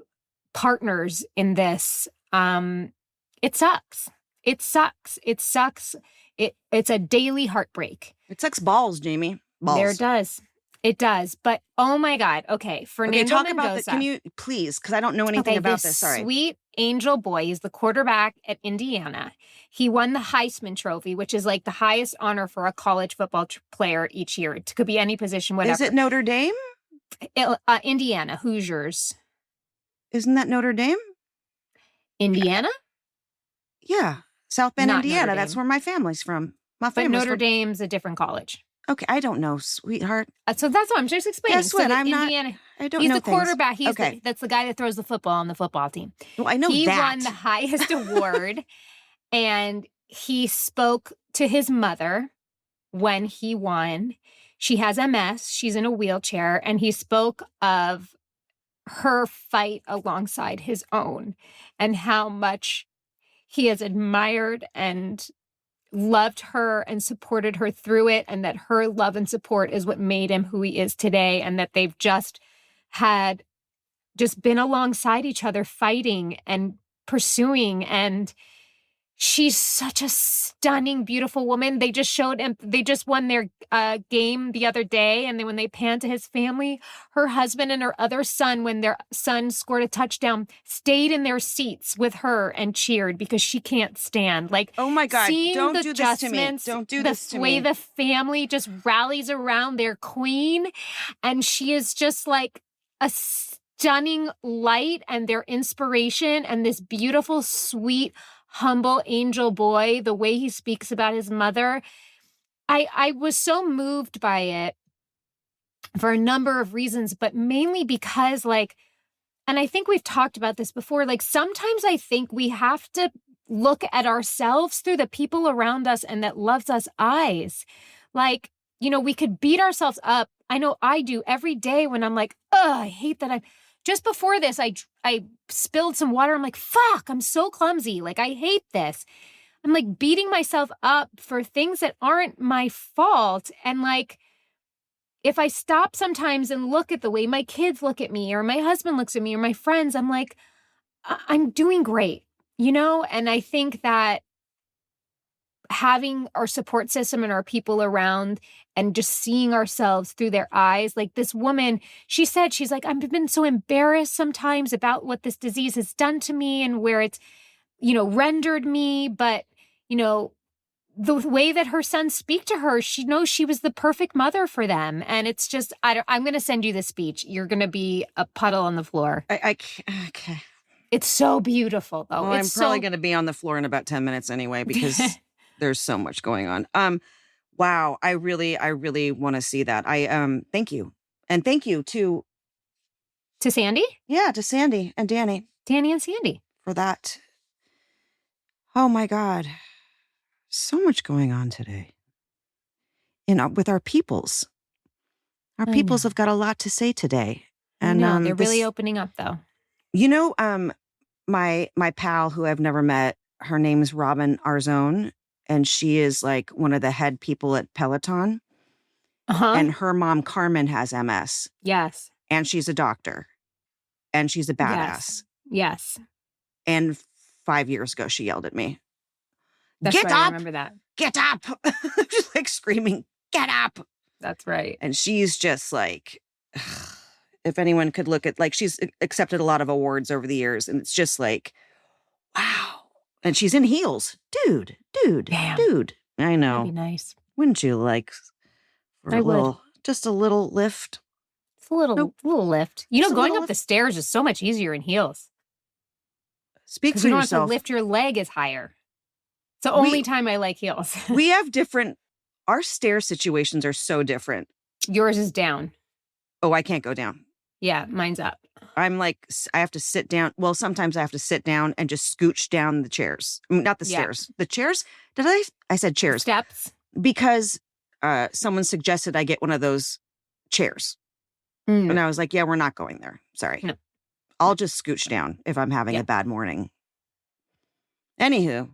partners in this. It sucks. It sucks. It sucks. It's a daily heartbreak. It sucks balls, Jamie. Balls. There it does. It does. But oh my God. Okay. Fernando talk Mendoza. about can you please? Because I don't know anything about this. Sorry. Sweet angel boy. He's the quarterback at Indiana. He won the Heisman Trophy, which is like the highest honor for a college football player each year. It could be any position, whatever. Is it Notre Dame? Indiana, Hoosiers. Isn't that Notre Dame? Indiana? Yeah. South Bend, Not Indiana. Notre Dame. That's where my family's from. But Notre Dame's a different college. Okay, I don't know, sweetheart. So that's what I'm just explaining. Guess what? So I'm Indiana, not. I don't he's know the quarterback. He's okay. that's the guy that throws the football on the football team. Well, I know he that. won the highest award, and he spoke to his mother when he won. She has MS. She's in a wheelchair, and he spoke of her fight alongside his own and how much he has admired and loved her and supported her through it, and that her love and support is what made him who he is today, and that they've just been alongside each other fighting and pursuing. And she's such a stunning, beautiful woman. They just won their game the other day. And then when they pan to his family, her husband and her other son, when their son scored a touchdown, stayed in their seats with her and cheered because she can't stand. Like, oh my God, don't do this to me. Don't do this to me. The way the family just rallies around their queen. And she is just like a stunning light and their inspiration, and this beautiful, sweet, humble angel boy, the way he speaks about his mother. I was so moved by it for a number of reasons, but mainly because, like, and I think we've talked about this before, like, sometimes I think we have to look at ourselves through the people around us and that loves us eyes. Like, you know, we could beat ourselves up. I know I do every day when I'm like, I hate that just before this, I spilled some water. I'm like, fuck, I'm so clumsy. Like, I hate this. I'm like beating myself up for things that aren't my fault. And like, if I stop sometimes and look at the way my kids look at me or my husband looks at me or my friends, I'm like, I'm doing great, you know? And I think that having our support system and our people around and just seeing ourselves through their eyes. Like this woman, she's like, I've been so embarrassed sometimes about what this disease has done to me and where it's, you know, rendered me. But, you know, the way that her sons speak to her, she knows she was the perfect mother for them. And it's just, I'm going to send you the speech. You're going to be a puddle on the floor. Okay. It's so beautiful, though. Well, I'm probably going to be on the floor in about 10 minutes anyway, because there's so much going on. Wow. I really want to see that. Thank you. And thank you to Sandy? Yeah, to Sandy and Danny. Danny and Sandy. For that. Oh my God. So much going on today. With our peoples. Our peoples have got a lot to say today. And they're really opening up though. You know, my pal who I've never met, her name's Robin Arzone. And she is like one of the head people at Peloton. Uh-huh. And her mom, Carmen, has MS. Yes. And she's a doctor. And she's a badass. Yes. And 5 years ago, she yelled at me. That's Get right, up! I remember that. Get up! Just like screaming, get up! That's right. And she's just like, If anyone could look at, like, she's accepted a lot of awards over the years, and it's just like, wow. And she's in heels. Dude. Damn. I know. That'd be nice. Wouldn't you like for I a would. little, just a little lift? It's a little lift. You know, Just a going little up the stairs is so much easier in heels. Speak Because for you don't yourself. have to lift your leg as higher. It's the only time I like heels. We have different, our stair situations are so different. Yours is down. Oh, I can't go down. Yeah, mine's up. I'm like, I have to sit down. Well, sometimes I have to sit down and just scooch down the chairs. I mean, not the stairs. The chairs? I said chairs. Steps. Because someone suggested I get one of those chairs. And I was like, yeah, we're not going there. Sorry. No. I'll just scooch down if I'm having a bad morning. Anywho,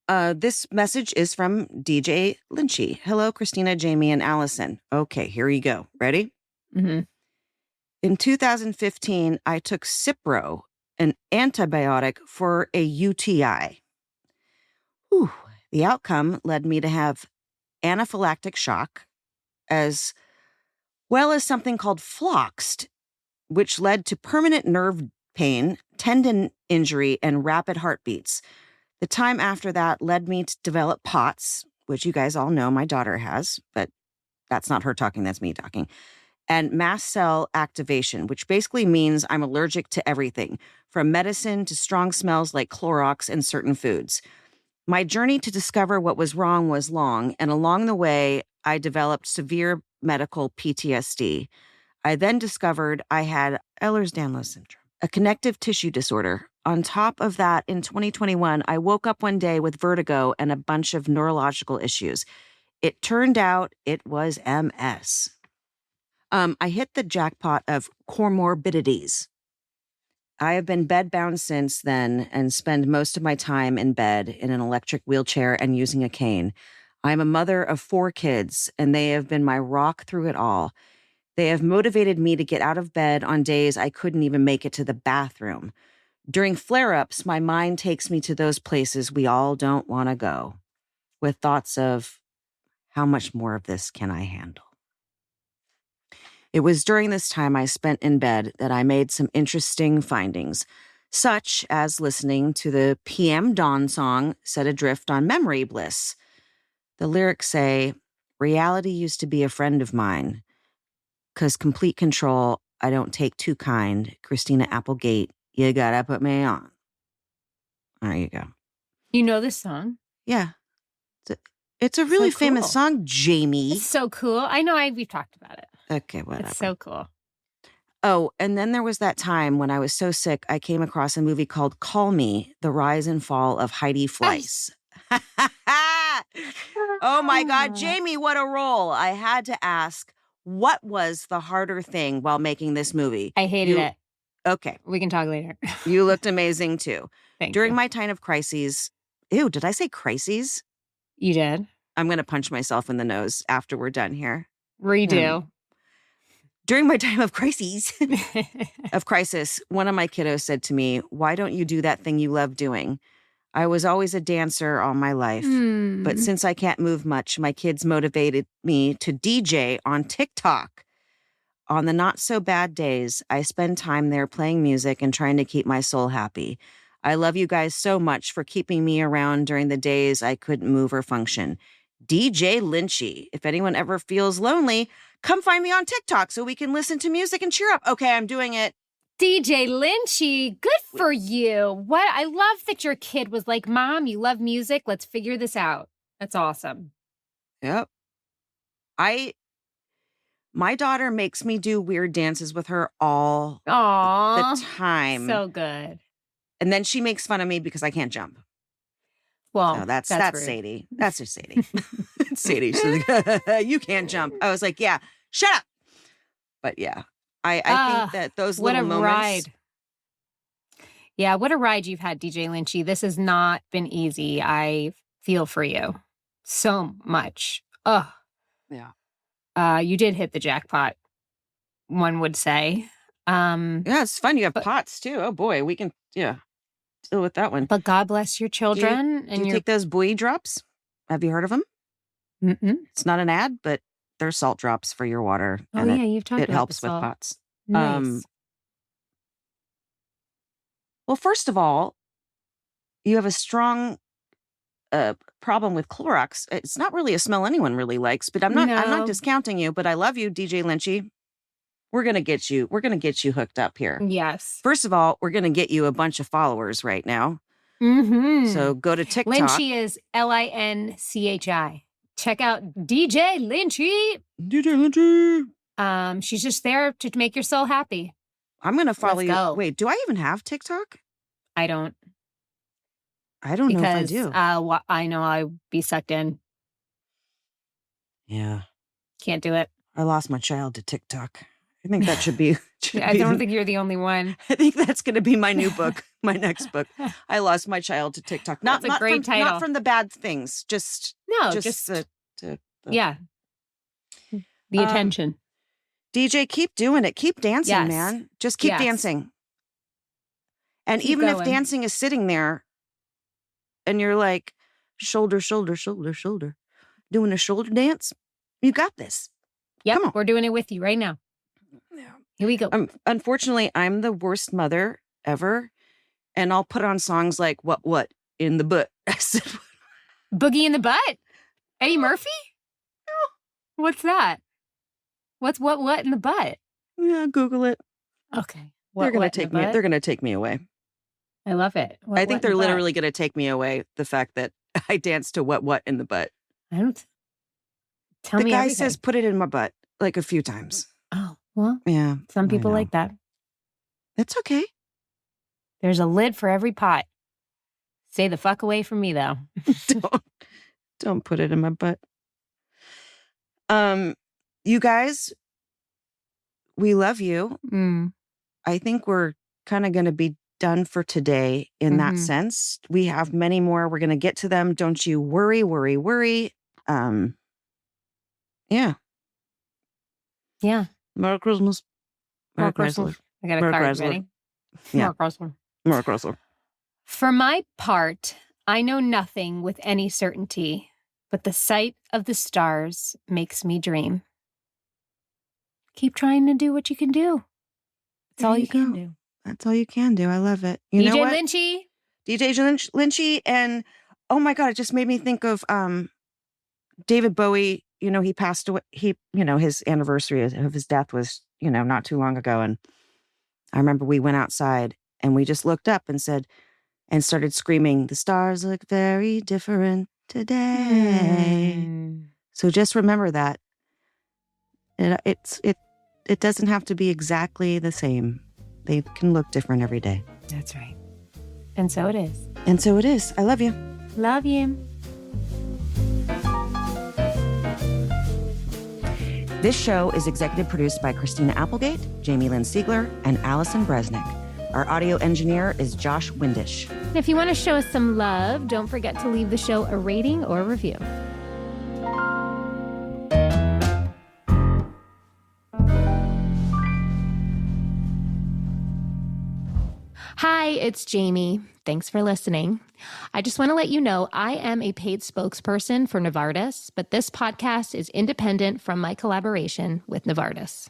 this message is from DJ Lynchy. Hello, Christina, Jamie, and Allison. Okay, here you go. Ready? Mm-hmm. In 2015, I took Cipro, an antibiotic for a UTI. Whew. The outcome led me to have anaphylactic shock, as well as something called floxed, which led to permanent nerve pain, tendon injury, and rapid heartbeats. The time after that led me to develop POTS, which you guys all know my daughter has, but that's not her talking, that's me talking, and mast cell activation, which basically means I'm allergic to everything, from medicine to strong smells like Clorox and certain foods. My journey to discover what was wrong was long, and along the way, I developed severe medical PTSD. I then discovered I had Ehlers-Danlos syndrome, a connective tissue disorder. On top of that, in 2021, I woke up one day with vertigo and a bunch of neurological issues. It turned out it was MS. I hit the jackpot of comorbidities. I have been bedbound since then and spend most of my time in bed in an electric wheelchair and using a cane. I am a mother of 4 kids, and they have been my rock through it all. They have motivated me to get out of bed on days I couldn't even make it to the bathroom. During flare-ups, my mind takes me to those places we all don't want to go, with thoughts of, how much more of this can I handle? It was during this time I spent in bed that I made some interesting findings, such as listening to the PM Dawn song Set Adrift on Memory Bliss. The lyrics say, reality used to be a friend of mine, 'cause complete control I don't take too kind. Christina Applegate, you gotta put me on. There you go. You know this song? Yeah. It's a really famous cool. song, Jamie. It's so cool. I know we've talked about it. Okay, whatever. It's so cool. Oh, and then there was that time when I was so sick, I came across a movie called Call Me, The Rise and Fall of Heidi Fleiss. Oh my God, Jamie, what a role. I had to ask, what was the harder thing while making this movie? I hated it. Okay. We can talk later. You looked amazing too. Thank During you. my time of crises, did I say crises? You did? I'm going to punch myself in the nose after we're done here. Redo. During my time of crises, one of my kiddos said to me, why don't you do that thing you love doing? I was always a dancer all my life, but since I can't move much, my kids motivated me to DJ on TikTok. On the not so bad days, I spend time there playing music and trying to keep my soul happy. I love you guys so much for keeping me around during the days I couldn't move or function. DJ Lynchy. If anyone ever feels lonely, come find me on TikTok so we can listen to music and cheer up. Okay, I'm doing it. DJ Lynchy, good for you. What? I love that your kid was like, Mom, you love music. Let's figure this out. That's awesome. Yep. My daughter makes me do weird dances with her all the time. So good. And then she makes fun of me because I can't jump. Well, so that's rude. Sadie. That's just Sadie. Sadie. She's like, you can't jump. I was like, yeah, shut up. But yeah, I think that those little moments. What a ride. Yeah, what a ride you've had, DJ Lynchy. This has not been easy. I feel for you so much. Oh. Yeah. You did hit the jackpot, one would say. Yeah, it's fun. You have POTS too. Oh boy, we can, deal with that one. But God bless your children. Do you take those buoy drops? Have you heard of them? Mm-mm. It's not an ad, but they're salt drops for your water. Oh, yeah, you've talked about it helps the with salt. POTS. Nice. Well, first of all, you have a strong problem with Clorox. It's not really a smell anyone really likes, but I'm not No. discounting you, but I love you, DJ Lynchy. We're going to get you hooked up here. Yes. First of all, we're going to get you a bunch of followers right now. Mm-hmm. So go to TikTok. Lynchy is Linchi. Check out DJ Lynchy. DJ Lynchy. She's just there to make your soul happy. I'm going to follow Let's you. go. Wait, do I even have TikTok? I don't. I don't know if I Because do. I know I'd be sucked in. Yeah. Can't do it. I lost my child to TikTok. I think that should be. I don't think you're the only one. I think that's going to be my new book, my next book. I lost my child to TikTok. That's a great title. Not from the bad things, just the attention. DJ, keep doing it. Keep dancing, Yes. man. Just keep dancing. And Keep even going. if dancing is sitting there and you're like shoulder, shoulder, shoulder, shoulder, doing a shoulder dance, you got this. Yep, Come on. we're doing it with you right now. Yeah. Here we go. Unfortunately, I'm the worst mother ever. And I'll put on songs like what in the butt. I said, Boogie in the butt? Eddie Murphy? What's that? What's what in the butt? yeah, Google it. Okay. They're going to take me away. I love it. I think they're literally going to take me away. The fact that I danced to what in the butt. I don't. Tell the me guy everything. says put it in my butt like a few times. Oh, well, Yeah. some I people know. like that. It's okay. There's a lid for every pot. Stay the fuck away from me, though. Don't put it in my butt. You guys, we love you. Mm. I think we're kind of going to be done for today in that sense. We have many more. We're going to get to them. Don't you worry. Yeah. Yeah. Merry Christmas. Merry Christmas. I got a Merry card Chrysler. ready. Yeah. Merry Christmas. Merry Christmas. For my part, I know nothing with any certainty, but the sight of the stars makes me dream. Keep trying to do what you can do. That's all you can do. That's all you can do. I love it. You know DJ what? Lynchy. DJ Lynchy, and oh my God, it just made me think of David Bowie. You know, he passed away. His anniversary of his death was, not too long ago. And I remember we went outside and we just looked up and started screaming, "The stars look very different today." So just remember that. It doesn't have to be exactly the same. They can look different every day. That's right. And so it is. And so it is. I love you. Love you. This show is executive produced by Christina Applegate, Jamie-Lynn Sigler, and Allison Bresnick. Our audio engineer is Josh Windisch. And if you want to show us some love, don't forget to leave the show a rating or review. Hi, it's Jamie. Thanks for listening. I just want to let you know I am a paid spokesperson for Novartis, but this podcast is independent from my collaboration with Novartis.